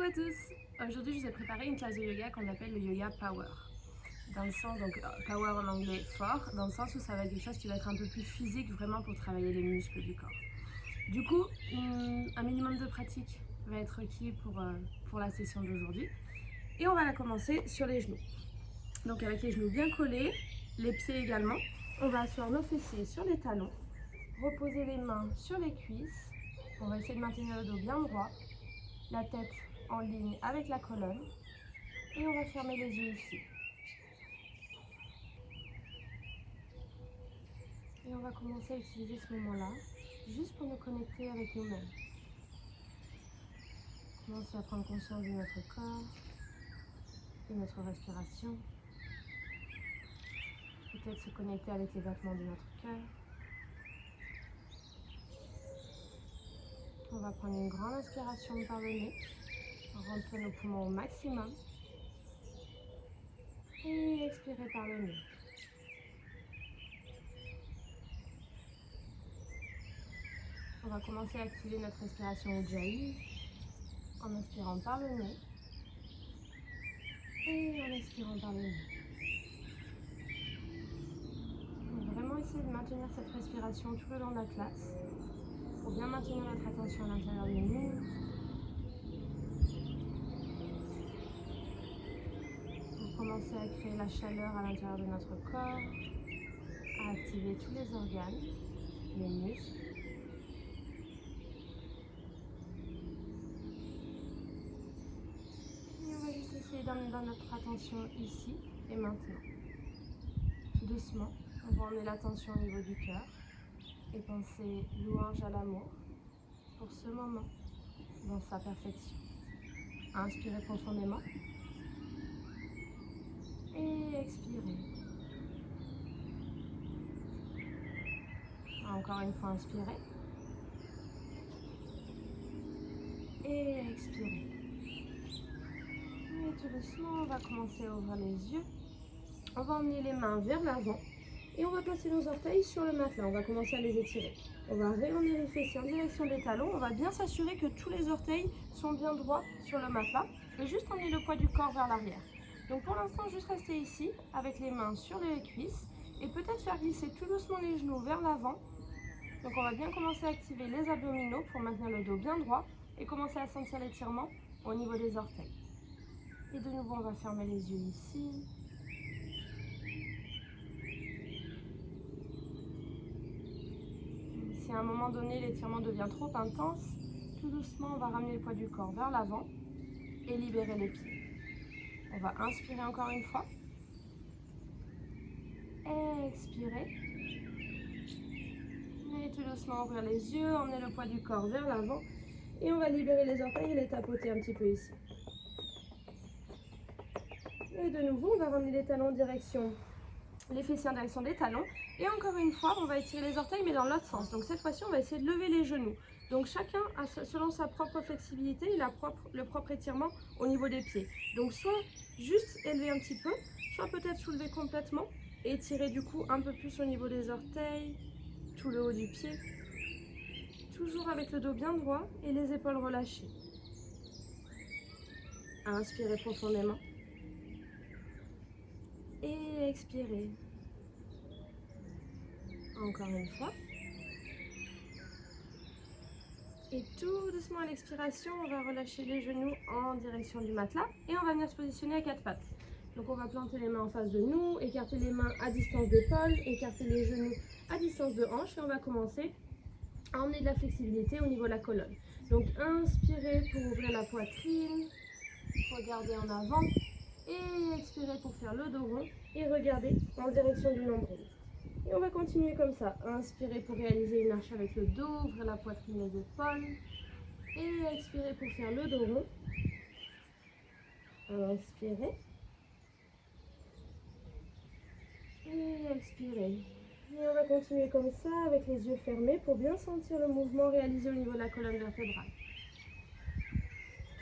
à tous. Aujourd'hui, je vous ai préparé une classe de yoga qu'on appelle le yoga power. Dans le sens, donc power en anglais fort, dans le sens où ça va être quelque chose qui va être un peu plus physique vraiment pour travailler les muscles du corps. Du coup, un minimum de pratique va être requis pour la session d'aujourd'hui. Et on va la commencer sur les genoux. Donc avec les genoux bien collés, les pieds également. On va asseoir nos fessiers sur les talons, reposer les mains sur les cuisses. On va essayer de maintenir le dos bien droit, la tête en ligne avec la colonne. Et on va fermer les yeux ici. Et on va commencer à utiliser ce moment-là juste pour nous connecter avec nous-mêmes. Commencer à prendre conscience de notre corps, de notre respiration. Peut-être se connecter avec les battements de notre cœur. On va prendre une grande inspiration par le nez, remplir nos poumons au maximum. Et expirer par le nez. On va commencer à activer notre respiration Ujjayi en inspirant par le nez et en expirant par le nez. On va vraiment essayer de maintenir cette respiration tout le long de la classe pour bien maintenir notre attention à l'intérieur de nous. Pour commencer à créer la chaleur à l'intérieur de notre corps, à activer tous les organes, les muscles. Et on va juste essayer d'emmener notre attention ici et maintenant. Tout doucement, on va emmener l'attention au niveau du cœur et penser louange à l'amour pour ce moment dans sa perfection. Inspirez profondément et expirez. Encore une fois, inspirez et expirez. Et tout doucement, on va commencer à ouvrir les yeux. On va emmener les mains vers l'avant et on va placer nos orteils sur le matelas. On va commencer à les étirer. On va rayonner les fessiers en direction des talons. On va bien s'assurer que tous les orteils sont bien droits sur le matelas et juste emmener le poids du corps vers l'arrière. Donc pour l'instant, juste rester ici avec les mains sur les cuisses et peut-être faire glisser tout doucement les genoux vers l'avant. Donc on va bien commencer à activer les abdominaux pour maintenir le dos bien droit et commencer à sentir l'étirement au niveau des orteils. Et de nouveau, on va fermer les yeux ici. Si à un moment donné l'étirement devient trop intense, tout doucement on va ramener le poids du corps vers l'avant et libérer les pieds. On va inspirer encore une fois. Expirer. Et tout doucement ouvrir les yeux, emmener le poids du corps vers l'avant. Et on va libérer les orteils et les tapoter un petit peu ici. Et de nouveau, on va ramener les talons en direction, les fessiers en direction des talons. Et encore une fois, on va étirer les orteils mais dans l'autre sens. Donc cette fois-ci, on va essayer de lever les genoux. Donc chacun a selon sa propre flexibilité et le propre étirement au niveau des pieds. Donc soit juste élever un petit peu, soit peut-être soulever complètement et étirer du coup un peu plus au niveau des orteils, tout le haut du pied. Toujours avec le dos bien droit et les épaules relâchées. Inspirez profondément. Et expirez. Encore une fois. Et tout doucement à l'expiration, on va relâcher les genoux en direction du matelas et on va venir se positionner à quatre pattes. Donc on va planter les mains en face de nous, écarter les mains à distance d'épaule, écarter les genoux à distance de hanche et on va commencer à emmener de la flexibilité au niveau de la colonne. Donc inspirez pour ouvrir la poitrine, regardez en avant et expirez pour faire le dos rond et regardez en direction du nombril. Et on va continuer comme ça. Inspirez pour réaliser une arche avec le dos, ouvrir la poitrine, les épaules. Et expirez pour faire le dos rond. Inspirez. Et expirez. Et on va continuer comme ça avec les yeux fermés pour bien sentir le mouvement réalisé au niveau de la colonne vertébrale.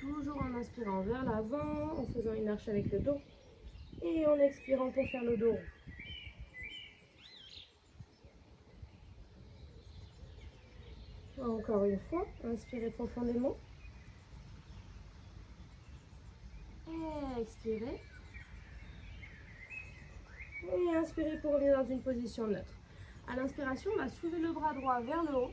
Toujours en inspirant vers l'avant, en faisant une arche avec le dos. Et en expirant pour faire le dos rond. Encore une fois, inspirez profondément. Expirez. Et inspirez pour revenir dans une position neutre. À l'inspiration, on va soulever le bras droit vers le haut.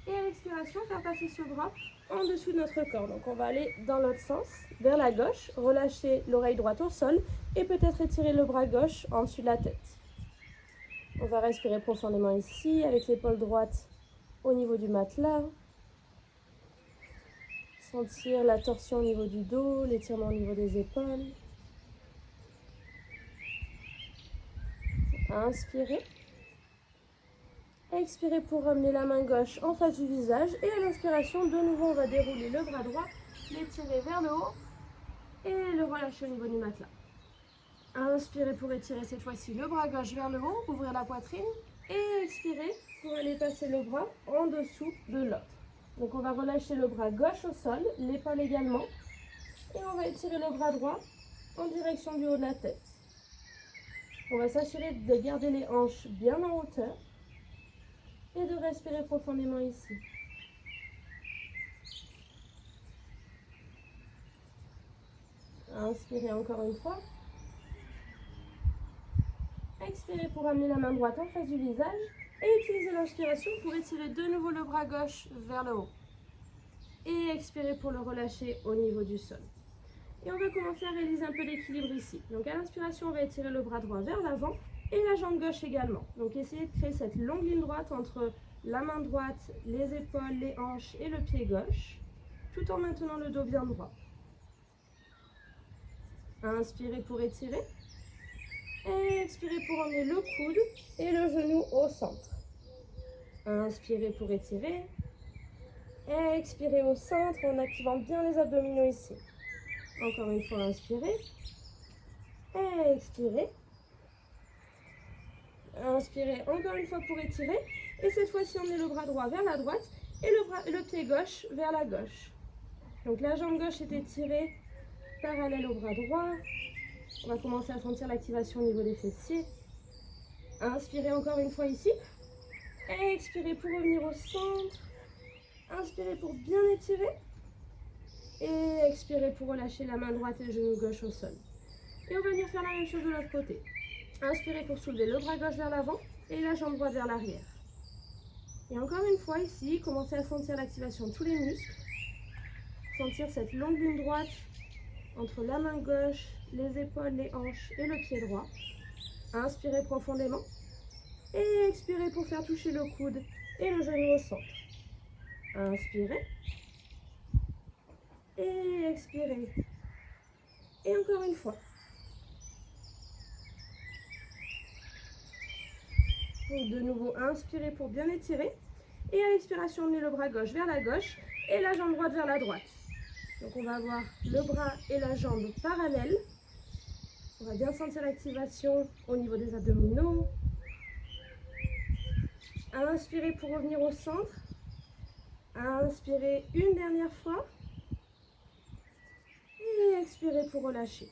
Et à l'expiration, faire passer ce bras en dessous de notre corps. Donc on va aller dans l'autre sens, vers la gauche, relâcher l'oreille droite au sol et peut-être étirer le bras gauche en dessus de la tête. On va respirer profondément ici, avec l'épaule droite au niveau du matelas. Sentir la torsion au niveau du dos, l'étirement au niveau des épaules. Inspirez. Expirez pour ramener la main gauche en face du visage. Et à l'inspiration, de nouveau, on va dérouler le bras droit, l'étirer vers le haut et le relâcher au niveau du matelas. Inspirez pour étirer cette fois-ci le bras gauche vers le haut, ouvrir la poitrine. Et expirez pour aller passer le bras en dessous de l'autre. Donc on va relâcher le bras gauche au sol, l'épaule également. Et on va étirer le bras droit en direction du haut de la tête. On va s'assurer de garder les hanches bien en hauteur. Et de respirer profondément ici. Inspirez encore une fois. Expirez pour ramener la main droite en face du visage. Et utilisez l'inspiration pour étirer de nouveau le bras gauche vers le haut. Et expirez pour le relâcher au niveau du sol. Et on va commencer à réaliser un peu d'équilibre ici. Donc à l'inspiration, on va étirer le bras droit vers l'avant. Et la jambe gauche également. Donc essayez de créer cette longue ligne droite entre la main droite, les épaules, les hanches et le pied gauche, tout en maintenant le dos bien droit. Inspirez pour étirer. Et expirez pour emmener le coude et le genou au centre. Inspirez pour étirer. Et expirez au centre en activant bien les abdominaux ici. Encore une fois, inspirez. Et expirez. Inspirez encore une fois pour étirer. Et cette fois-ci, emmenez le bras droit vers la droite et le pied gauche vers la gauche. Donc la jambe gauche est étirée parallèle au bras droit. On va commencer à sentir l'activation au niveau des fessiers. Inspirez encore une fois ici. Et expirez pour revenir au centre. Inspirez pour bien étirer. Et expirez pour relâcher la main droite et le genou gauche au sol. Et on va venir faire la même chose de l'autre côté. Inspirez pour soulever le bras gauche vers l'avant et la jambe droite vers l'arrière. Et encore une fois ici, commencez à sentir l'activation de tous les muscles. Sentir cette longue ligne droite entre la main gauche, les épaules, les hanches et le pied droit. Inspirez profondément. Et expirez pour faire toucher le coude et le genou au centre. Inspirez. Et expirez. Et encore une fois. Donc de nouveau, inspirez pour bien étirer. Et à l'expiration, emmenez le bras gauche vers la gauche et la jambe droite vers la droite. Donc on va avoir le bras et la jambe parallèles. On va bien sentir l'activation au niveau des abdominaux. Inspirez pour revenir au centre. Inspirez une dernière fois. Et expirez pour relâcher.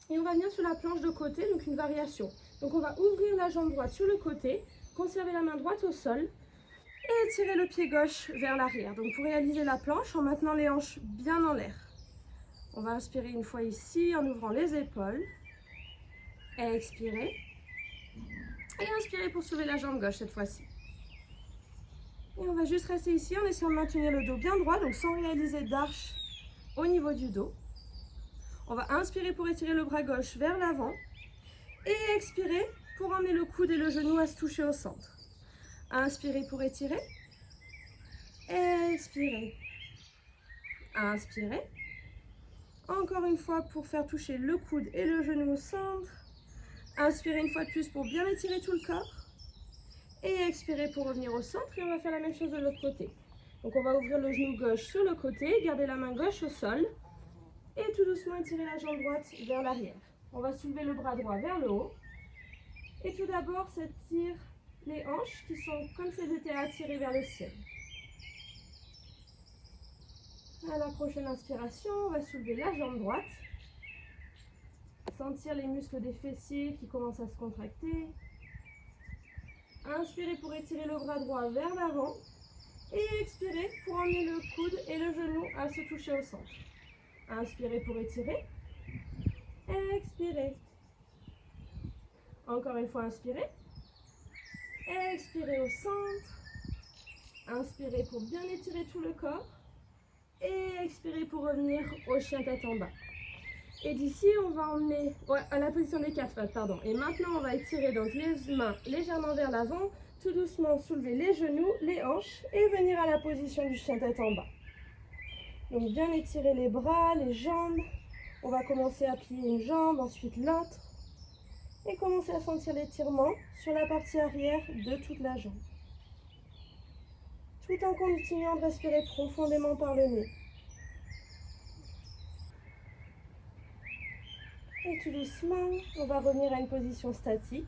Et on va venir sur la planche de côté, donc une variation. Donc on va ouvrir la jambe droite sur le côté, conserver la main droite au sol et étirer le pied gauche vers l'arrière. Donc pour réaliser la planche en maintenant les hanches bien en l'air. On va inspirer une fois ici en ouvrant les épaules. Expirez. Et inspirez pour soulever la jambe gauche cette fois-ci. Et on va juste rester ici en essayant de maintenir le dos bien droit, donc sans réaliser d'arche au niveau du dos. On va inspirer pour étirer le bras gauche vers l'avant. Et expirer pour emmener le coude et le genou à se toucher au centre. Inspirez pour étirer. Expirez. Inspirez. Encore une fois pour faire toucher le coude et le genou au centre. Inspirez une fois de plus pour bien étirer tout le corps. Et expirez pour revenir au centre. Et on va faire la même chose de l'autre côté. Donc on va ouvrir le genou gauche sur le côté, garder la main gauche au sol. Et tout doucement étirer la jambe droite vers l'arrière. On va soulever le bras droit vers le haut. Et tout d'abord, s'étire les hanches qui sont comme si elles étaient attirées vers le ciel. À la prochaine inspiration, on va soulever la jambe droite. Sentir les muscles des fessiers qui commencent à se contracter. Inspirez pour étirer le bras droit vers l'avant. Et expirez pour emmener le coude et le genou à se toucher au centre. Inspirez pour étirer. Expirez. Encore une fois, inspirez. Expirez au centre. Inspirez pour bien étirer tout le corps. Et expirez pour revenir au chien tête en bas. Et d'ici, on va emmener à la position des 4 pattes, pardon. Et maintenant, on va étirer donc les mains légèrement vers l'avant, tout doucement soulever les genoux, les hanches et venir à la position du chien tête en bas. Donc bien étirer les bras, les jambes. On va commencer à plier une jambe, ensuite l'autre. Et commencer à sentir l'étirement sur la partie arrière de toute la jambe. Tout en continuant de respirer profondément par le nez. Et tout doucement, on va revenir à une position statique.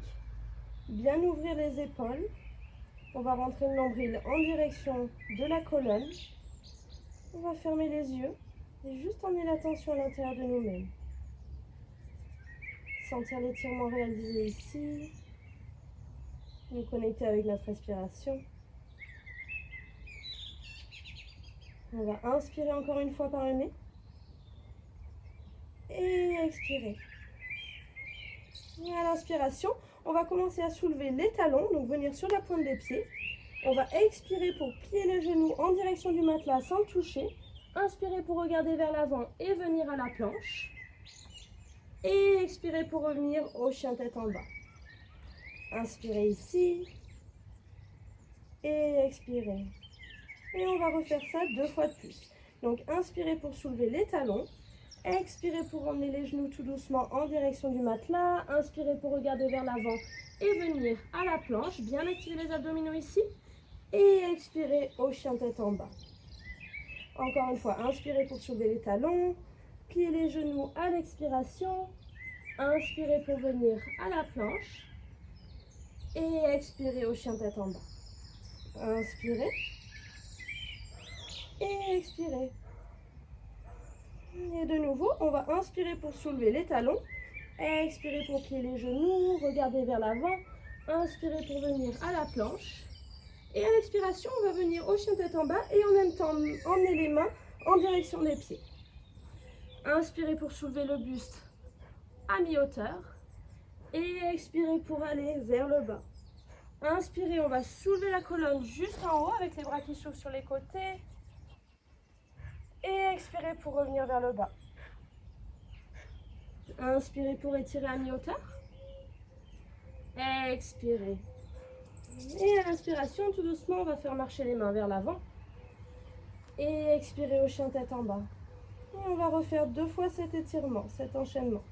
Bien ouvrir les épaules. On va rentrer le nombril en direction de la colonne. On va fermer les yeux et juste emmener l'attention à l'intérieur de nous-mêmes. Sentir l'étirement réalisé ici. Nous connecter avec notre respiration. On va inspirer encore une fois par le nez. Et expirer. Et à l'inspiration, on va commencer à soulever les talons, donc venir sur la pointe des pieds. On va expirer pour plier les genoux en direction du matelas sans toucher. Inspirer pour regarder vers l'avant et venir à la planche. Et expirer pour revenir au chien tête en bas. Inspirez ici. Et expirez. Et on va refaire ça 2 fois de plus. Donc inspirez pour soulever les talons. Expirez pour emmener les genoux tout doucement en direction du matelas. Inspirez pour regarder vers l'avant et venir à la planche. Bien activer les abdominaux ici. Et expirez au chien tête en bas. Encore une fois, inspirez pour soulever les talons. Pliez les genoux à l'expiration. Inspirez pour venir à la planche. Et expirez au chien tête en bas. Inspirez. Et expirez. Et de nouveau, on va inspirer pour soulever les talons. Expirer pour plier les genoux, regarder vers l'avant. Inspirer pour venir à la planche. Et à l'expiration, on va venir au chien tête en bas et en même temps emmener les mains en direction des pieds. Inspirez pour soulever le buste à mi-hauteur. Et expirez pour aller vers le bas. Inspirez, on va soulever la colonne juste en haut avec les bras qui s'ouvrent sur les côtés. Et expirez pour revenir vers le bas. Inspirez pour étirer à mi-hauteur. Expirez. Et à l'inspiration, tout doucement, on va faire marcher les mains vers l'avant. Et expirez au chien tête en bas. Et on va refaire 2 fois cet étirement, cet enchaînement.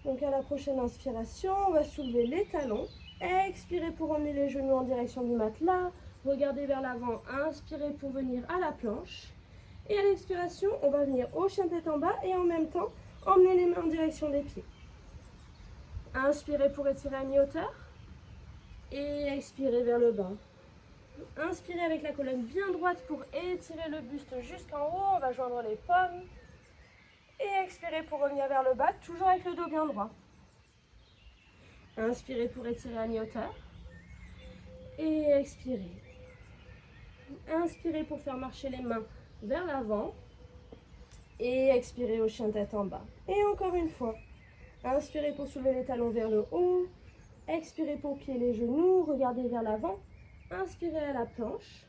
Donc à la prochaine inspiration, on va soulever les talons. Expirez pour emmener les genoux en direction du matelas. Regardez vers l'avant, inspirez pour venir à la planche. Et à l'expiration, on va venir au chien tête en bas et en même temps, emmener les mains en direction des pieds. Inspirez pour étirer à mi-hauteur. Et expirez vers le bas. Inspirez avec la colonne bien droite pour étirer le buste jusqu'en haut. On va joindre les pommes. Et expirez pour revenir vers le bas, toujours avec le dos bien droit. Inspirez pour étirer à mi-hauteur. Et expirez. Inspirez pour faire marcher les mains vers l'avant. Et expirez au chien tête en bas. Et encore une fois. Inspirez pour soulever les talons vers le haut. Expirez pour plier les genoux, regardez vers l'avant. Inspirez à la planche.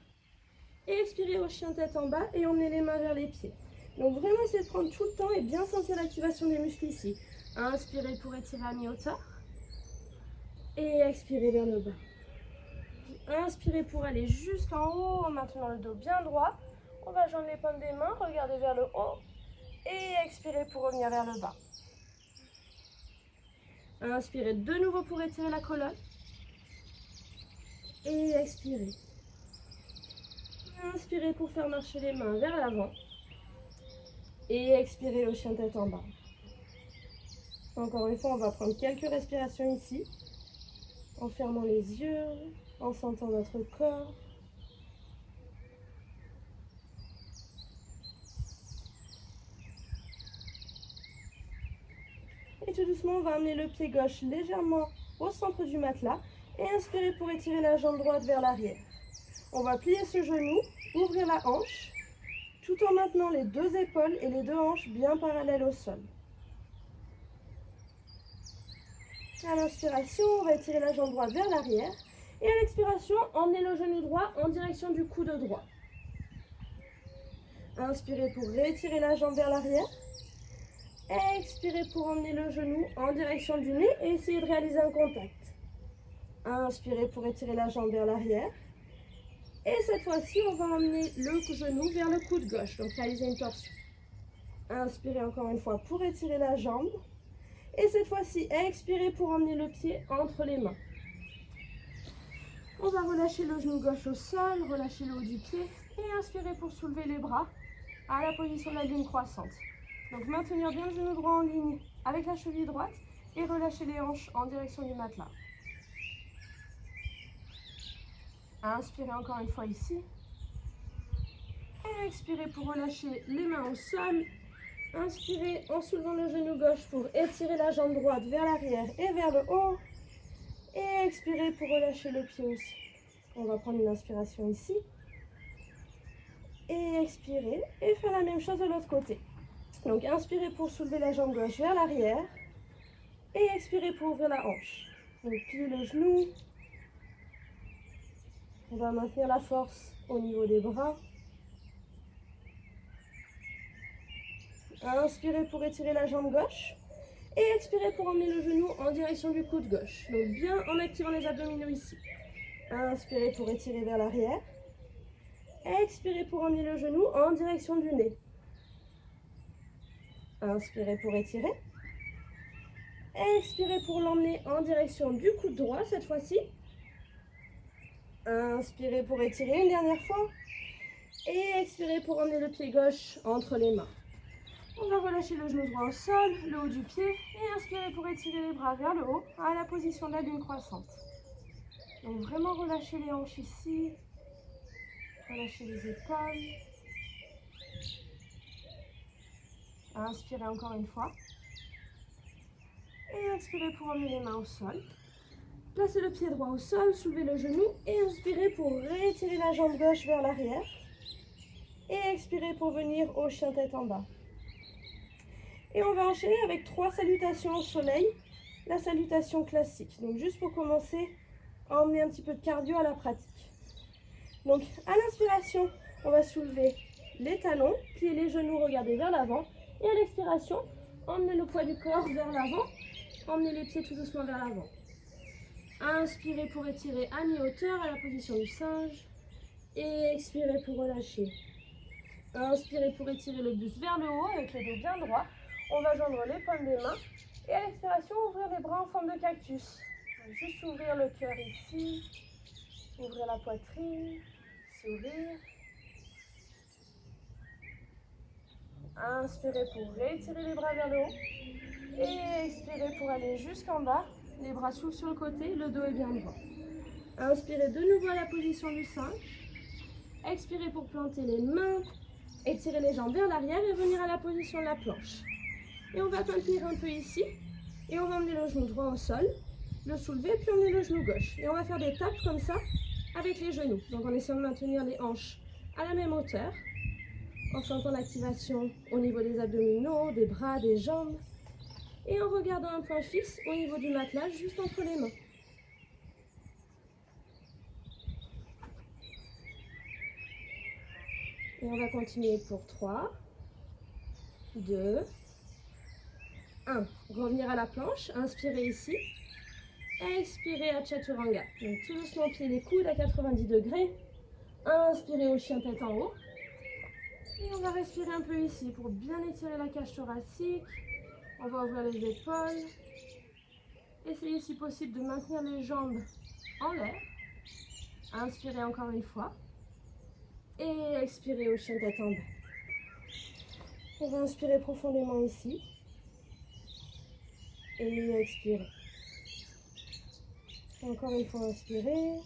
Et expirez au chien tête en bas et emmenez les mains vers les pieds. Donc vraiment essayez de prendre tout le temps et bien sentir l'activation des muscles ici. Inspirez pour étirer à mi-hauteur. Et expirez vers le bas. Inspirez pour aller jusqu'en haut en maintenant le dos bien droit. On va joindre les paumes des mains, regardez vers le haut. Et expirez pour revenir vers le bas. Inspirez de nouveau pour étirer la colonne. Et expirez. Inspirez pour faire marcher les mains vers l'avant. Et expirez au chien tête en bas. Encore une fois, on va prendre quelques respirations ici. En fermant les yeux, en sentant notre corps. Et tout doucement, on va amener le pied gauche légèrement au centre du matelas. Et inspirez pour étirer la jambe droite vers l'arrière. On va plier ce genou, ouvrir la hanche, tout en maintenant les 2 épaules et les 2 hanches bien parallèles au sol. À l'inspiration, on va étirer la jambe droite vers l'arrière. Et à l'expiration, emmenez le genou droit en direction du coude droit. Inspirez pour réétirer la jambe vers l'arrière. Expirez pour emmener le genou en direction du nez et essayer de réaliser un contact. Inspirez pour étirer la jambe vers l'arrière. Et cette fois-ci, on va emmener le genou vers le coude gauche, donc réaliser une torsion. Inspirez encore une fois pour étirer la jambe. Et cette fois-ci, expirez pour emmener le pied entre les mains. On va relâcher le genou gauche au sol, relâcher le haut du pied et inspirez pour soulever les bras à la position de la lune croissante. Donc maintenir bien le genou droit en ligne avec la cheville droite et relâcher les hanches en direction du matelas. Inspirez encore une fois ici. Et expirez pour relâcher les mains au sol. Inspirez en soulevant le genou gauche pour étirer la jambe droite vers l'arrière et vers le haut. Et expirez pour relâcher le pied aussi. On va prendre une inspiration ici. Et expirez et faire la même chose de l'autre côté. Donc inspirez pour soulever la jambe gauche vers l'arrière. Et expirez pour ouvrir la hanche. Donc pliez le genou. On va maintenir la force au niveau des bras. Inspirez pour étirer la jambe gauche. Et expirez pour emmener le genou en direction du coude gauche. Donc bien en activant les abdominaux ici. Inspirez pour étirer vers l'arrière. Expirez pour emmener le genou en direction du nez. Inspirez pour étirer. Expirez pour l'emmener en direction du coude droit cette fois-ci. Inspirez pour étirer une dernière fois. Et expirez pour emmener le pied gauche entre les mains. On va relâcher le genou droit au sol, le haut du pied. Et inspirez pour étirer les bras vers le haut à la position de la lune croissante. Donc vraiment relâchez les hanches ici. Relâchez les épaules. Inspirez encore une fois. Et expirez pour emmener les mains au sol. Placez le pied droit au sol, soulevez le genou et inspirez pour réétirer la jambe gauche vers l'arrière. Et expirez pour venir au chien tête en bas. Et on va enchaîner avec 3 salutations au soleil. La salutation classique. Donc juste pour commencer, à emmener un petit peu de cardio à la pratique. Donc à l'inspiration, on va soulever les talons, plier les genoux, regarder vers l'avant. Et à l'expiration, emmenez le poids du corps vers l'avant. Emmenez les pieds tout doucement vers l'avant. Inspirez pour étirer à mi-hauteur à la position du singe. Et expirez pour relâcher. Inspirez pour étirer le buste vers le haut avec le dos bien droit. On va joindre les paumes des mains. Et à l'expiration, ouvrir les bras en forme de cactus. Juste ouvrir le cœur ici. Ouvrir la poitrine. Sourire. Inspirez pour réétirer les bras vers le haut. Et expirez pour aller jusqu'en bas. Les bras s'ouvrent sur le côté, le dos est bien droit. Inspirez de nouveau à la position du singe. Expirez pour planter les mains. Étirez les jambes vers l'arrière et venir à la position de la planche. Et on va maintenir un peu ici. Et on va emmener le genou droit au sol. Le soulever, puis emmener le genou gauche. Et on va faire des tapes comme ça avec les genoux. Donc en essayant de maintenir les hanches à la même hauteur. En sentant l'activation au niveau des abdominaux, des bras, des jambes. Et en regardant un point fixe au niveau du matelas, juste entre les mains. Et on va continuer pour 3, 2, 1. Revenir à la planche, inspirez ici. Expirez à Chaturanga. Donc tout doucement, pliez les coudes à 90 degrés. Inspirez au chien tête en haut. Et on va respirer un peu ici pour bien étirer la cage thoracique. On va ouvrir les épaules. Essayez si possible de maintenir les jambes en l'air. Inspirez encore une fois. Et expirez au chien tête en bas. On va inspirer profondément ici. Et expirer. Encore une fois, inspirez.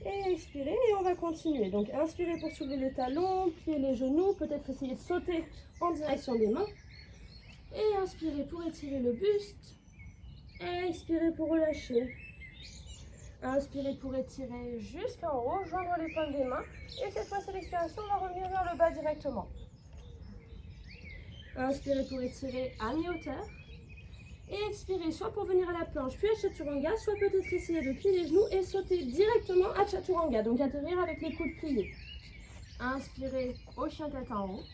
Et expirez. Et on va continuer. Donc, inspirez pour soulever les talons, plier les genoux. Peut-être essayer de sauter en direction des mains. Et inspirez pour étirer le buste. Et expirez pour relâcher. Inspirez pour étirer jusqu'en haut, joindre les paumes des mains. Et cette fois, c'est l'expiration, on va revenir vers le bas directement. Inspirez pour étirer à mi-hauteur. Et expirez, soit pour venir à la planche, puis à Chaturanga, soit peut-être essayer de plier les genoux et sauter directement à Chaturanga. Donc atterrir avec les coudes pliés. Inspirez au chien tête en haut.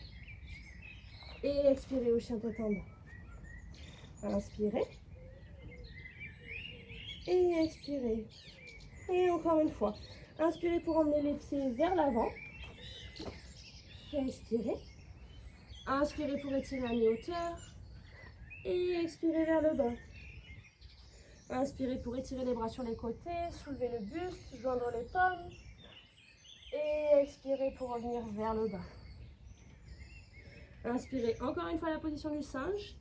Et expirez au chien tête en bas. Inspirez. Et expirez. Et encore une fois. Inspirez pour emmener les pieds vers l'avant. Expirez. Inspirez pour étirer à mi-hauteur. Et expirez vers le bas. Inspirez pour étirer les bras sur les côtés, soulever le buste, joindre les pommes. Et expirez pour revenir vers le bas. Inspirez encore une fois la position du singe.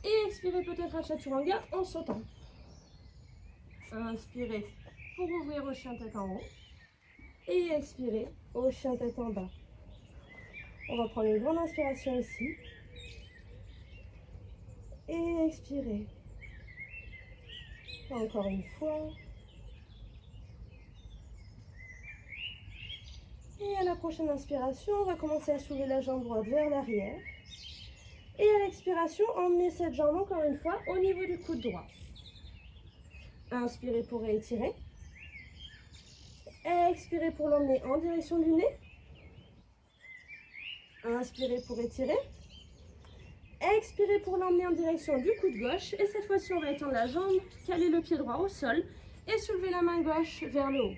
Et expirez peut-être à Chaturanga en sautant. Inspirez pour ouvrir au chien tête en haut. Et expirez au chien tête en bas. On va prendre une grande inspiration ici. Et expirez. Encore une fois. Et à la prochaine inspiration, on va commencer à soulever la jambe droite vers l'arrière. Et à l'expiration, emmenez cette jambe encore une fois au niveau du coude droit. Inspirez pour réétirer. Expirez pour l'emmener en direction du nez. Inspirez pour étirer. Expirez pour l'emmener en direction du coude gauche. Et cette fois-ci, on va étendre la jambe, caler le pied droit au sol et soulever la main gauche vers le haut.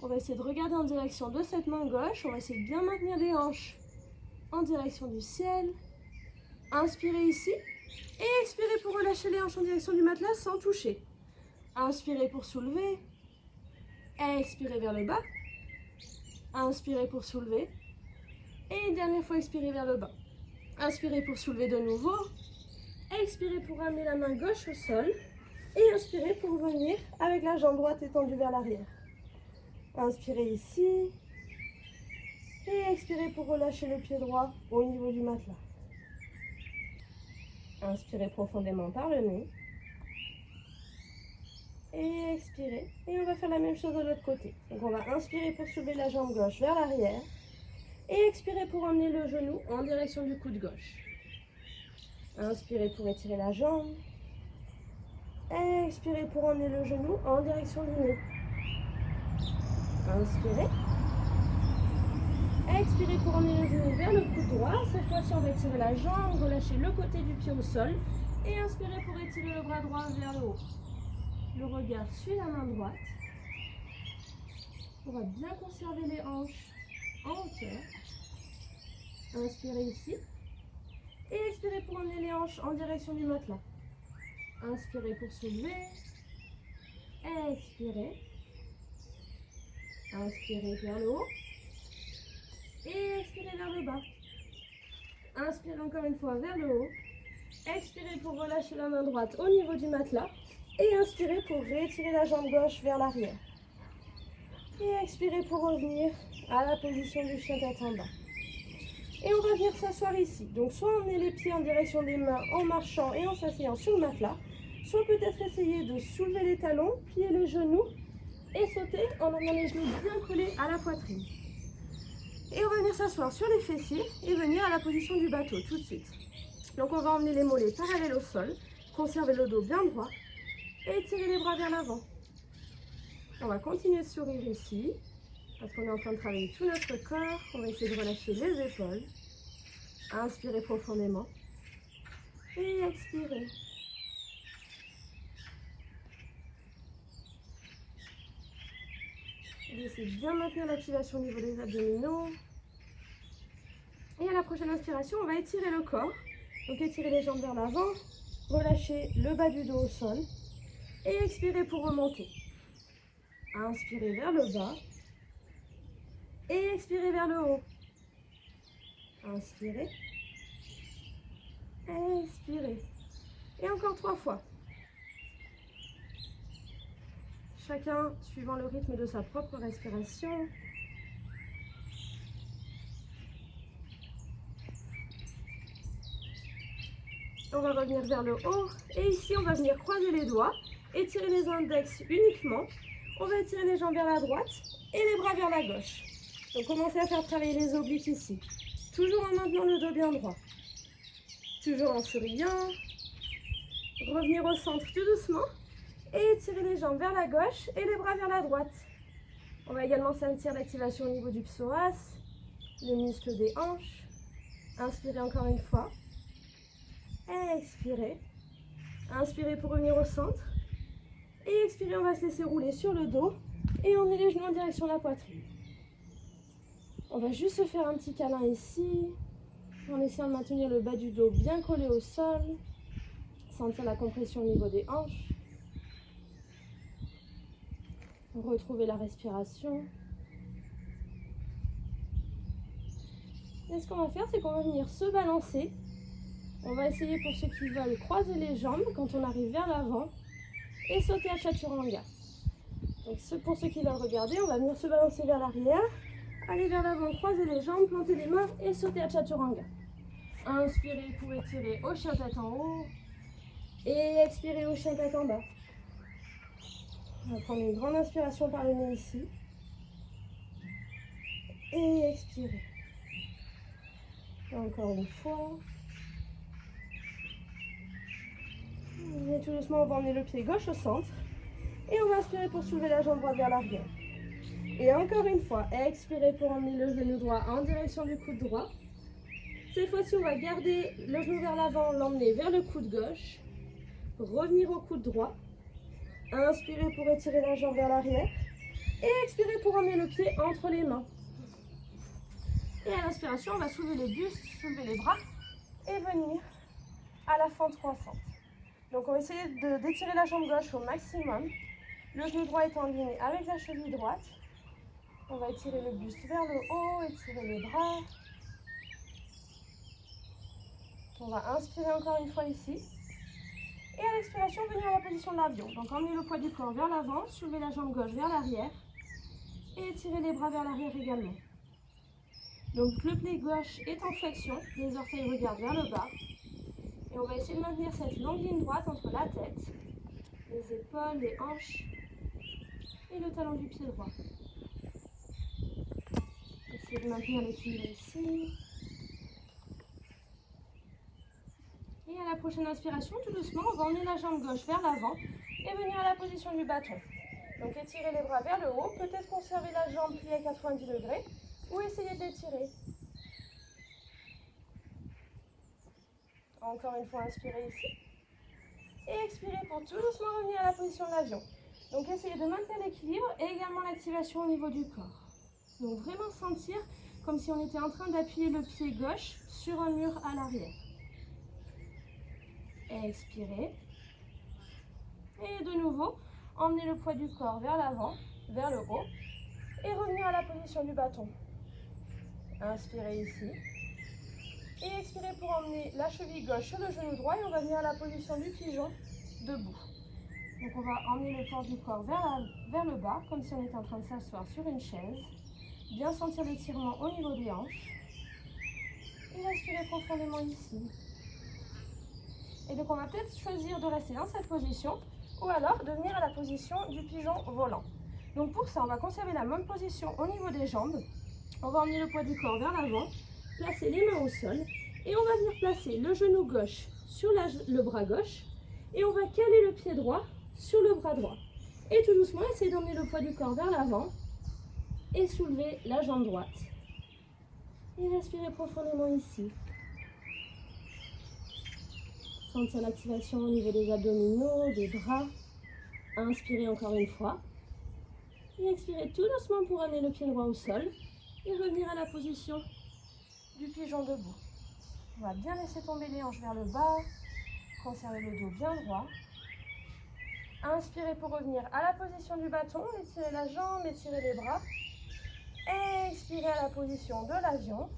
On va essayer de regarder en direction de cette main gauche. On va essayer de bien maintenir les hanches en direction du ciel. Inspirez ici. Et expirez pour relâcher les hanches en direction du matelas sans toucher. Inspirez pour soulever. Expirez vers le bas. Inspirez pour soulever. Et une dernière fois, expirez vers le bas. Inspirez pour soulever de nouveau. Expirez pour ramener la main gauche au sol. Et inspirez pour venir avec la jambe droite étendue vers l'arrière. Inspirez ici. Et expirez pour relâcher le pied droit au niveau du matelas. Inspirez profondément par le nez. Et expirez. Et on va faire la même chose de l'autre côté. Donc on va inspirer pour soulever la jambe gauche vers l'arrière. Et expirez pour emmener le genou en direction du coude gauche. Inspirez pour étirer la jambe. Et expirez pour emmener le genou en direction du nez. Inspirez. Expirez pour emmener le genou vers le coude droit. Cette fois-ci, on va étirer la jambe, relâcher le côté du pied au sol. Et inspirez pour étirer le bras droit vers le haut. Le regard suit la main droite. On va bien conserver les hanches en hauteur. Inspirez ici. Et expirez pour emmener les hanches en direction du matelas. Inspirez pour soulever. Expirez. Inspirez vers le haut. Et expirez vers le bas. Inspirez encore une fois vers le haut. Expirez pour relâcher la main droite au niveau du matelas. Et inspirez pour réétirer la jambe gauche vers l'arrière. Et expirez pour revenir à la position du chien tête en bas. Et on va venir s'asseoir ici. Donc soit emmener les pieds en direction des mains en marchant et en s'asseyant sur le matelas. Soit peut-être essayer de soulever les talons, plier les genoux et sauter en emmenant les genoux bien collés à la poitrine. Et on va venir s'asseoir sur les fessiers et venir à la position du bateau tout de suite. Donc on va emmener les mollets parallèles au sol, conserver le dos bien droit et étirer les bras vers l'avant. On va continuer de sourire ici, parce qu'on est en train de travailler tout notre corps. On va essayer de relâcher les épaules. Inspirez profondément. Et expirez. Essayez de bien maintenir l'activation au niveau des abdominaux. Et à la prochaine inspiration, on va étirer le corps. Donc étirez les jambes vers l'avant. Relâchez le bas du dos au sol. Et expirez pour remonter. Inspirez vers le bas. Et expirez vers le haut. Inspirez. Expirez. Et encore 3 fois. Chacun suivant le rythme de sa propre respiration. On va revenir vers le haut. Et ici, on va venir croiser les doigts. Étirer les index uniquement. On va étirer les jambes vers la droite et les bras vers la gauche. Donc commencez à faire travailler les obliques ici. Toujours en maintenant le dos bien droit. Toujours en souriant. Revenir au centre tout doucement. Et étirer les jambes vers la gauche et les bras vers la droite. On va également sentir l'activation au niveau du psoas, les muscles des hanches. Inspirez encore une fois. Expirez. Inspirez pour revenir au centre. Et expirez, on va se laisser rouler sur le dos. Et on met les genoux en direction de la poitrine. On va juste se faire un petit câlin ici, en essayant de maintenir le bas du dos bien collé au sol. Sentir la compression au niveau des hanches. Retrouver la respiration. Et ce qu'on va faire, c'est qu'on va venir se balancer. On va essayer pour ceux qui veulent croiser les jambes quand on arrive vers l'avant et sauter à Chaturanga. Donc pour ceux qui veulent regarder, on va venir se balancer vers l'arrière, aller vers l'avant, croiser les jambes, planter les mains et sauter à Chaturanga. Inspirez pour étirer au chien tête en haut et expirez au chien tête en bas. On va prendre une grande inspiration par le nez ici. Et expirer. Et encore une fois. Et tout doucement, on va emmener le pied gauche au centre. Et on va inspirer pour soulever la jambe droite vers l'arrière. Et encore une fois, expirez pour emmener le genou droit en direction du coude droit. Cette fois-ci, on va garder le genou vers l'avant, l'emmener vers le coude gauche. Revenir au coude droit. Inspirez pour étirer la jambe vers l'arrière. Et expirez pour emmener le pied entre les mains. Et à l'inspiration, on va soulever les bustes, soulever les bras et venir à la fente croissante. Donc on va essayer d'étirer la jambe gauche au maximum. Le genou droit est en ligne avec la cheville droite. On va étirer le buste vers le haut, étirer les bras. On va inspirer encore une fois ici. Et à l'expiration, venir à la position de l'avion. Donc emmener le poids du corps vers l'avant, soulever la jambe gauche vers l'arrière et étirer les bras vers l'arrière également. Donc le pli gauche est en flexion, les orteils regardent vers le bas. Et on va essayer de maintenir cette longue ligne droite entre la tête, les épaules, les hanches et le talon du pied droit. Essayez de maintenir l'équilibre ici. Et à la prochaine inspiration, tout doucement, on va emmener la jambe gauche vers l'avant et venir à la position du bâton. Donc étirez les bras vers le haut, peut-être conserver la jambe pliée à 90 degrés ou essayer de l'étirer. Encore une fois, inspirez ici. Et expirez pour tout doucement revenir à la position de l'avion. Donc essayez de maintenir l'équilibre et également l'activation au niveau du corps. Donc vraiment sentir comme si on était en train d'appuyer le pied gauche sur un mur à l'arrière. Expirez. Et de nouveau, emmenez le poids du corps vers l'avant, vers le haut. Et revenir à la position du bâton. Inspirez ici. Et expirez pour emmener la cheville gauche sur le genou droit. Et on va venir à la position du pigeon, debout. Donc on va emmener le poids du corps vers le bas, comme si on était en train de s'asseoir sur une chaise. Bien sentir l'étirement au niveau des hanches. Et respirez profondément ici. Et donc on va peut-être choisir de rester dans cette position ou alors de venir à la position du pigeon volant. Donc pour ça, on va conserver la même position au niveau des jambes. On va emmener le poids du corps vers l'avant, placer les mains au sol et on va venir placer le genou gauche sur le bras gauche et on va caler le pied droit sur le bras droit. Et tout doucement, essayez d'emmener le poids du corps vers l'avant et soulever la jambe droite. Et respirez profondément ici. Sentir l'activation au niveau des abdominaux, des bras. Inspirez encore une fois. Et expirez tout doucement pour amener le pied droit au sol. Et revenir à la position du pigeon debout. On va bien laisser tomber les hanches vers le bas. Conserver le dos bien droit. Inspirez pour revenir à la position du bâton. Étirez la jambe, étirez les bras. Expirez à la position de l'avion.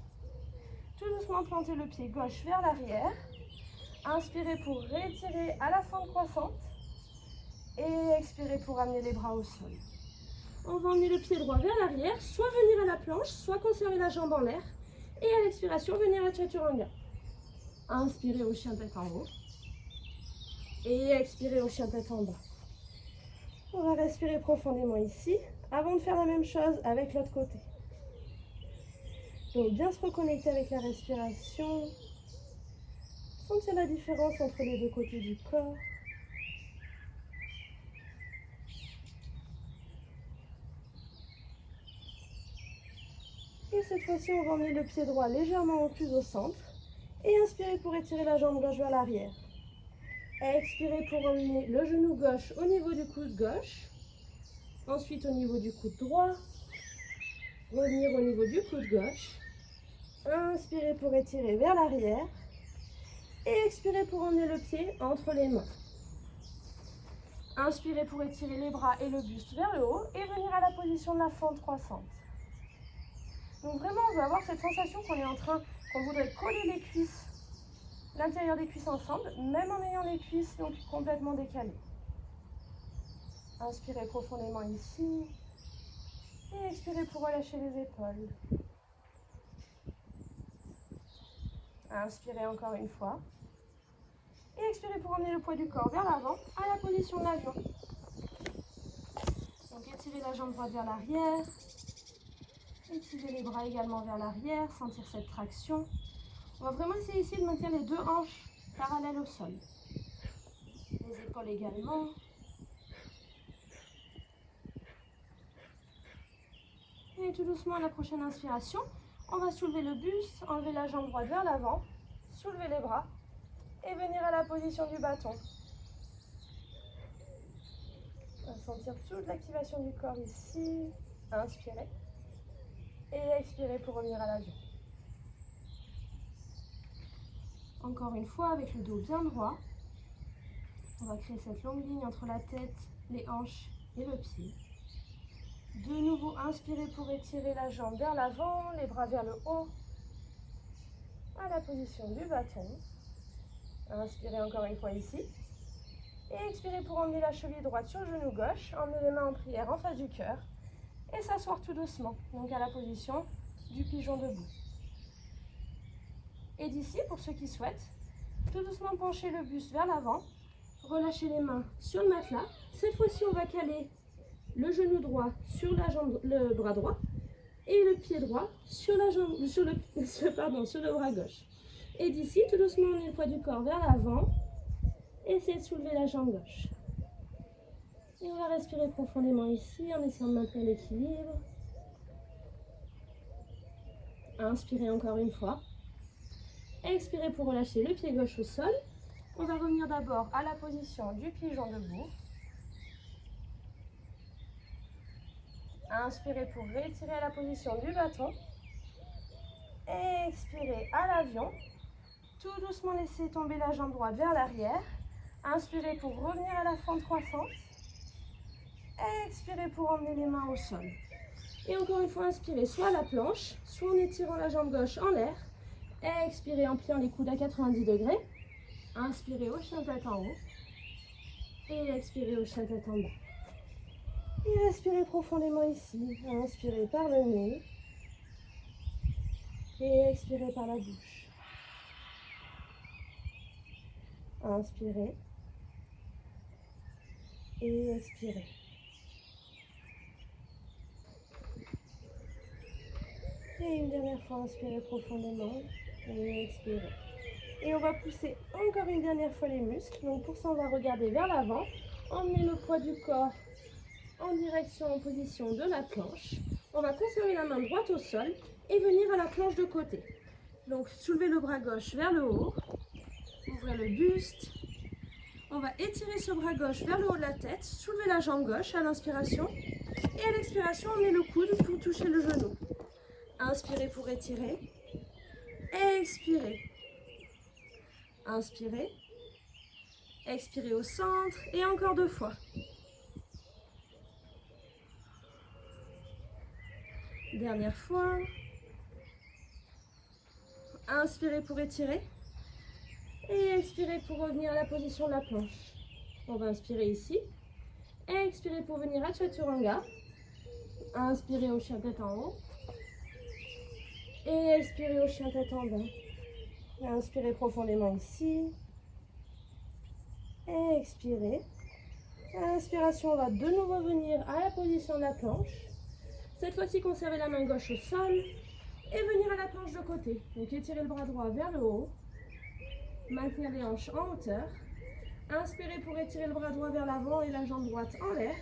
Tout doucement, plantez le pied gauche vers l'arrière. Inspirez pour rétirer à la fente croissante. Et expirez pour amener les bras au sol. On va emmener le pied droit vers l'arrière, soit venir à la planche, soit conserver la jambe en l'air. Et à l'expiration, venir à Chaturanga. Inspirez au chien tête en haut. Et expirez au chien tête en bas. On va respirer profondément ici, avant de faire la même chose avec l'autre côté. Donc bien se reconnecter avec la respiration. Sentir la différence entre les deux côtés du corps. Et cette fois-ci, on va emmener le pied droit légèrement plus au centre. Et inspirez pour étirer la jambe gauche vers l'arrière. Expirez pour emmener le genou gauche au niveau du coude gauche. Ensuite au niveau du coude droit. Revenir au niveau du coude gauche. Inspirez pour étirer vers l'arrière. Et expirez pour emmener le pied entre les mains. Inspirez pour étirer les bras et le buste vers le haut et venir à la position de la fente croissante. Donc vraiment, on va avoir cette sensation qu'on voudrait coller les cuisses, l'intérieur des cuisses ensemble, même en ayant les cuisses donc complètement décalées. Inspirez profondément ici et expirez pour relâcher les épaules. Inspirez encore une fois. Et expirez pour emmener le poids du corps vers l'avant, à la position de l'avion. Donc étirez la jambe droite vers l'arrière. Étirez les bras également vers l'arrière, sentir cette traction. On va vraiment essayer ici de maintenir les deux hanches parallèles au sol. Les épaules également. Et tout doucement à la prochaine inspiration, on va soulever le buste, enlever la jambe droite vers l'avant, soulever les bras. Et venir à la position du bâton. On va sentir toute l'activation du corps ici. Inspirez. Et expirez pour revenir à l'avion. Encore une fois, avec le dos bien droit, on va créer cette longue ligne entre la tête, les hanches et le pied. De nouveau, inspirez pour étirer la jambe vers l'avant, les bras vers le haut, à la position du bâton. Inspirez encore une fois ici. Et expirez pour emmener la cheville droite sur le genou gauche, emmener les mains en prière en face du cœur. Et s'asseoir tout doucement, donc à la position du pigeon debout. Et d'ici, pour ceux qui souhaitent, tout doucement pencher le buste vers l'avant. Relâchez les mains sur le matelas. Cette fois-ci, on va caler le genou droit sur le bras droit. Et le pied droit sur le bras gauche. Et d'ici, tout doucement, on met le poids du corps vers l'avant. Essayez de soulever la jambe gauche. Et on va respirer profondément ici en essayant de maintenir l'équilibre. Inspirez encore une fois. Expirez pour relâcher le pied gauche au sol. On va revenir d'abord à la position du pigeon debout. Inspirez pour rétirer à la position du bâton. Expirez à l'avion. Tout doucement, laissez tomber la jambe droite vers l'arrière. Inspirez pour revenir à la fente croissante. Expirez pour emmener les mains au sol. Et encore une fois, inspirez soit à la planche, soit en étirant la jambe gauche en l'air. Expirez en pliant les coudes à 90 degrés. Inspirez au chien tête en haut. Et expirez au chien tête en bas. Et respirez profondément ici. Inspirez par le nez. Et expirez par la bouche. Inspirez. Et expirez. Et une dernière fois, inspirez profondément. Et expirez. Et on va pousser encore une dernière fois les muscles. Donc pour ça, on va regarder vers l'avant. Emmener le poids du corps en direction, en position de la planche. On va conserver la main droite au sol et venir à la planche de côté. Donc soulevez le bras gauche vers le haut. Ouvrez le buste. On va étirer ce bras gauche vers le haut de la tête. Soulevez la jambe gauche à l'inspiration. Et à l'expiration, on met le coude pour toucher le genou. Inspirez pour étirer. Expirez. Inspirez. Expirez au centre. Et encore 2 fois. Dernière fois. Inspirez pour étirer. Et expirez pour revenir à la position de la planche. On va inspirer ici. Expirez pour venir à Chaturanga. Inspirez au chien tête en haut. Et expirez au chien tête en bas. Et inspirez profondément ici. Et expirez. À l'inspiration, on va de nouveau venir à la position de la planche. Cette fois-ci, conservez la main gauche au sol. Et venir à la planche de côté. Donc étirez le bras droit vers le haut. Maintenir les hanches en hauteur. Inspirez pour étirer le bras droit vers l'avant et la jambe droite en l'air.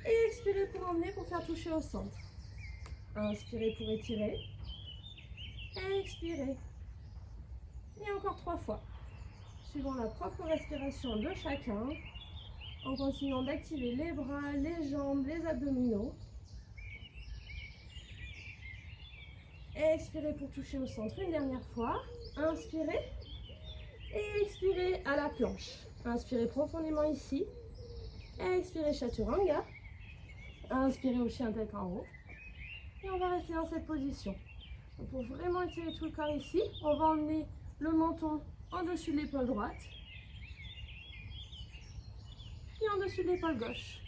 Et expirez pour emmener pour faire toucher au centre. Inspirez pour étirer. Expirez. Et encore 3 fois, suivant la propre respiration de chacun, en continuant d'activer les bras, les jambes, les abdominaux. Expirez pour toucher au centre une dernière fois. Inspirez et expirez à la planche. Inspirez profondément ici. Expirez Chaturanga. Inspirez au chien tête en haut. Et on va rester dans cette position. Donc pour vraiment étirer tout le corps ici, on va emmener le menton en dessus de l'épaule droite et en dessus de l'épaule gauche.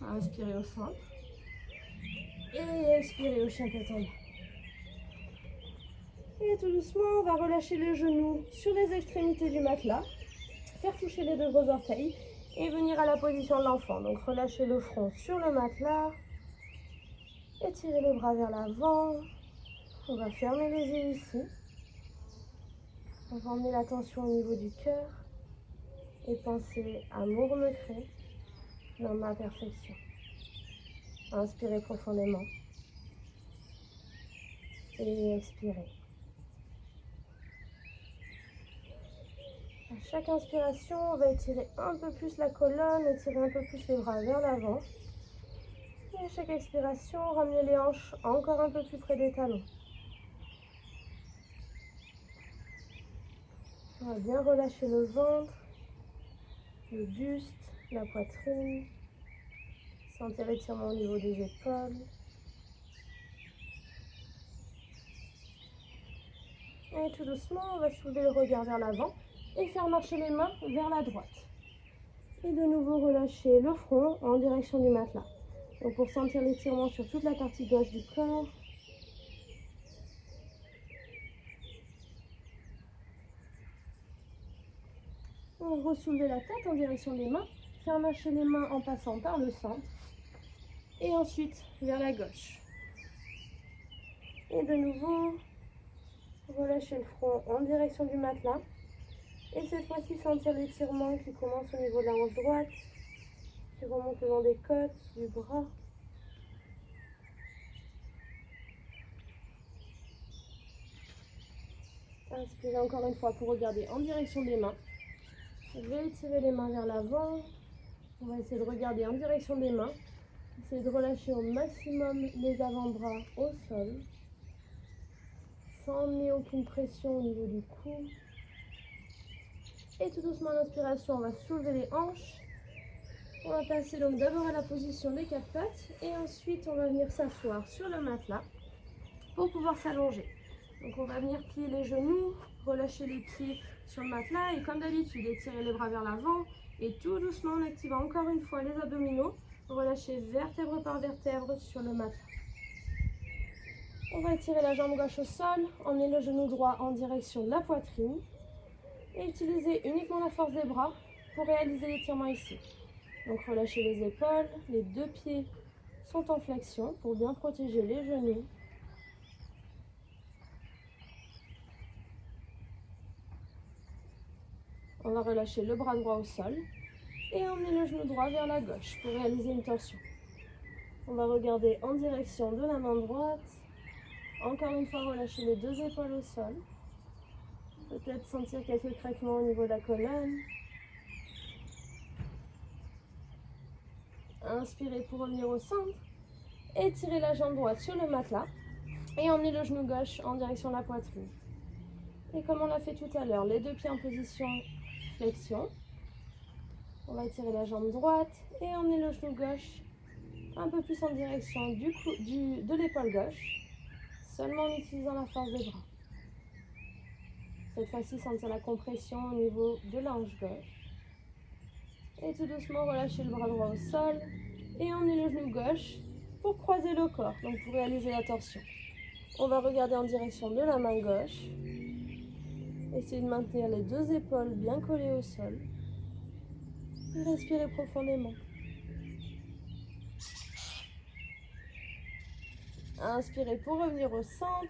Inspirez au centre et expirez au chien tête en bas. Et tout doucement, on va relâcher les genoux sur les extrémités du matelas, faire toucher les deux gros orteils et venir à la position de l'enfant. Donc relâchez le front sur le matelas, étirez les bras vers l'avant. On va fermer les yeux ici. On va emmener l'attention au niveau du cœur et penser amour me crée dans ma perfection. Inspirez profondément et expirez. À chaque inspiration, on va étirer un peu plus la colonne, étirer un peu plus les bras vers l'avant. Et à chaque expiration, ramenez les hanches encore un peu plus près des talons. On va bien relâcher le ventre, le buste, la poitrine. Sentir l'étirement au niveau des épaules. Et tout doucement, on va soulever le regard vers l'avant et faire marcher les mains vers la droite. Et de nouveau relâcher le front en direction du matelas. Donc pour sentir l'étirement sur toute la partie gauche du corps. On va ressoulever la tête en direction des mains, faire marcher les mains en passant par le centre. Et ensuite vers la gauche. Et de nouveau, relâcher le front en direction du matelas. Et cette fois-ci, sentir l'étirement qui commence au niveau de la hanche droite, qui remonte le long des côtes, du bras. Inspirez encore une fois pour regarder en direction des mains. Réétirez les mains vers l'avant. On va essayer de regarder en direction des mains. Essayez de relâcher au maximum les avant-bras au sol, sans emmener aucune pression au niveau du cou. Et tout doucement à l'inspiration, on va soulever les hanches. On va passer donc d'abord à la position des quatre pattes et ensuite on va venir s'asseoir sur le matelas pour pouvoir s'allonger. Donc on va venir plier les genoux, relâcher les pieds sur le matelas et comme d'habitude étirer les bras vers l'avant et tout doucement en activant encore une fois les abdominaux, relâcher vertèbre par vertèbre sur le matelas. On va étirer la jambe gauche au sol, emmener le genou droit en direction de la poitrine et utiliser uniquement la force des bras pour réaliser l'étirement ici. Donc relâchez les épaules, les deux pieds sont en flexion pour bien protéger les genoux. On va relâcher le bras droit au sol et emmener le genou droit vers la gauche pour réaliser une torsion. On va regarder en direction de la main droite. Encore une fois, relâcher les deux épaules au sol. Peut-être sentir quelques craquements au niveau de la colonne. Inspirez pour revenir au centre. Étirez la jambe droite sur le matelas et emmenez le genou gauche en direction de la poitrine. Et comme on l'a fait tout à l'heure, les deux pieds en position flexion. On va étirer la jambe droite et emmener le genou gauche un peu plus en direction de l'épaule gauche, seulement en utilisant la force des bras. Cette fois-ci, sentir la compression au niveau de la hanche gauche. Et tout doucement, relâcher le bras droit au sol et emmener le genou gauche pour croiser le corps, donc pour réaliser la torsion. On va regarder en direction de la main gauche. Essayez de maintenir les deux épaules bien collées au sol. Et respirez profondément. Inspirez pour revenir au centre.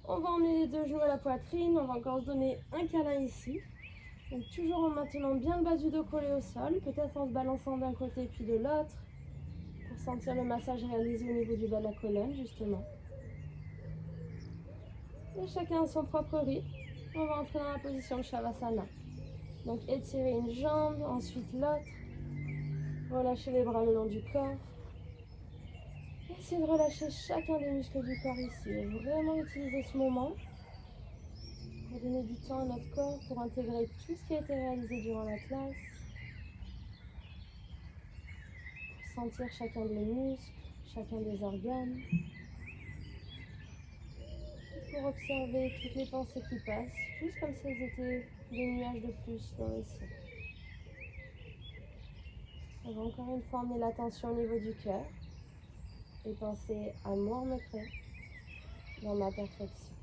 On va emmener les deux genoux à la poitrine. On va encore se donner un câlin ici. Donc toujours en maintenant bien le bas du dos collé au sol. Peut-être en se balançant d'un côté puis de l'autre. Pour sentir le massage réalisé au niveau du bas de la colonne justement. Et chacun à son propre rythme. On va entrer dans la position de Shavasana. Donc étirer une jambe, ensuite l'autre. Relâchez les bras le long du corps. Essayez de relâcher chacun des muscles du corps ici. Et vraiment utiliser ce moment pour donner du temps à notre corps pour intégrer tout ce qui a été réalisé durant la classe. Pour sentir chacun des muscles, chacun des organes. Pour observer toutes les pensées qui passent, juste comme si elles étaient des nuages de plus dans le ciel. On va encore une fois emmener l'attention au niveau du cœur et penser à moi me crée dans ma perfection.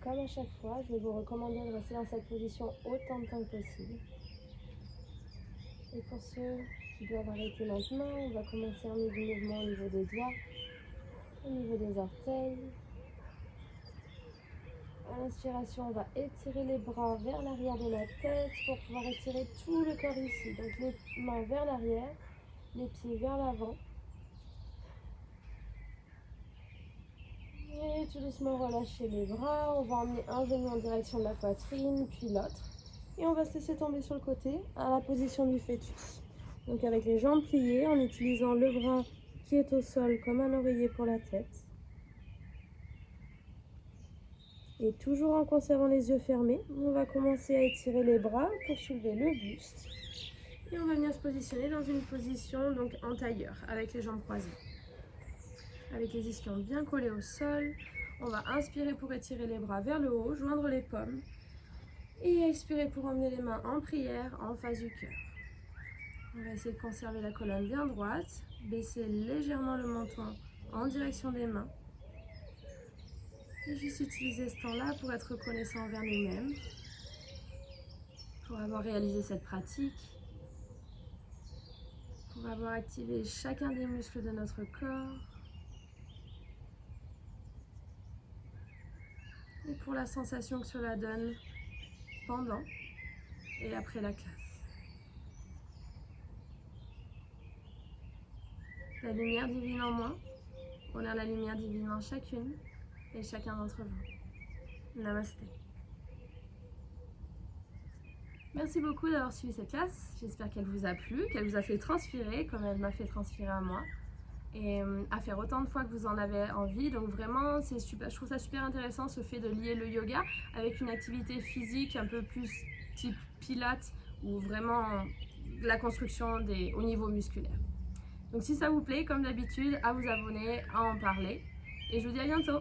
Comme à chaque fois, je vais vous recommander de rester dans cette position autant de temps que possible. Et pour ceux qui doivent arrêter maintenant, on va commencer un mouvement au niveau des doigts, au niveau des orteils. À l'inspiration, on va étirer les bras vers l'arrière de la tête pour pouvoir étirer tout le corps ici. Donc les mains vers l'arrière, les pieds vers l'avant. Et tout doucement relâcher les bras. On va emmener un genou en direction de la poitrine, puis l'autre. Et on va se laisser tomber sur le côté à la position du fœtus. Donc avec les jambes pliées, en utilisant le bras qui est au sol comme un oreiller pour la tête. Et toujours en conservant les yeux fermés, on va commencer à étirer les bras pour soulever le buste. Et on va venir se positionner dans une position donc en tailleur, avec les jambes croisées. Avec les ischions bien collés au sol, on va inspirer pour étirer les bras vers le haut, joindre les paumes. Et expirer pour emmener les mains en prière en face du cœur. On va essayer de conserver la colonne bien droite, baisser légèrement le menton en direction des mains. Et juste utiliser ce temps-là pour être reconnaissant envers nous-mêmes, pour avoir réalisé cette pratique, pour avoir activé chacun des muscles de notre corps, et pour la sensation que cela donne pendant et après la classe. La lumière divine en moi, on a la lumière divine en chacune et chacun d'entre vous. Namasté. Merci beaucoup d'avoir suivi cette classe. J'espère qu'elle vous a plu, qu'elle vous a fait transpirer comme elle m'a fait transpirer à moi. Et à faire autant de fois que vous en avez envie. Donc vraiment, c'est super. Je trouve ça super intéressant ce fait de lier le yoga avec une activité physique un peu plus type pilates ou vraiment la construction au niveau musculaire. Donc si ça vous plaît, comme d'habitude, à vous abonner, à en parler. Et je vous dis à bientôt.